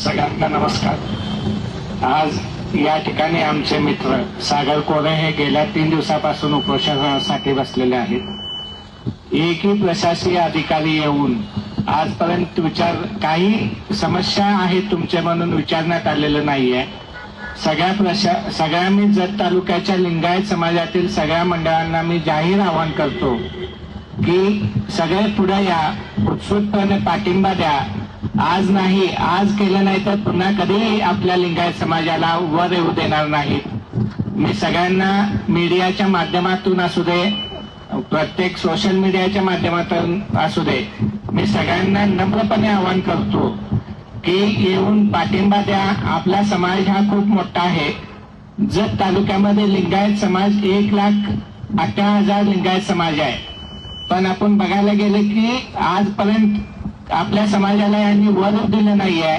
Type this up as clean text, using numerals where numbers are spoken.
सगळ्यांना नमस्कार। आज या ठिकाणी आमचे मित्र सागर कोरे हे गेल्या 3 दिवसापासून उपोषणासाठी बसलेले आहेत। एकही प्रशासकीय अधिकारी येऊन आजपर्यंत काही समस्या आहेत तुमचे म्हणून विचारण्यात आलेलं नाहीये। सगळ्या मी जत तालुक्याच्या लिंगायत समाजातील सगळ्या मंडळांना मी जाहीर आवाहन करतो की सगळे पुढे या, उत्स्फूर्तपणे पाठिंबा द्या। आज नाही, आज केलं नाही तर पुन्हा कधीही आपल्या लिंगायत समाजाला वर येऊ देणार नाहीत। मी सगळ्यांना मीडियाच्या माध्यमातून असू दे, प्रत्येक सोशल मीडियाच्या माध्यमातून असू दे, मी सगळ्यांना नम्रपणे आवाहन करतो की येऊन पाठिंबा द्या। आपला समाज हा खूप मोठा आहे। जत तालुक्यामध्ये लिंगायत समाज 1,18,000 लिंगायत समाज आहे, पण आपण बघायला गेले की आजपर्यंत आपल्या समाजाला यांनी वर दिलं नाहीये।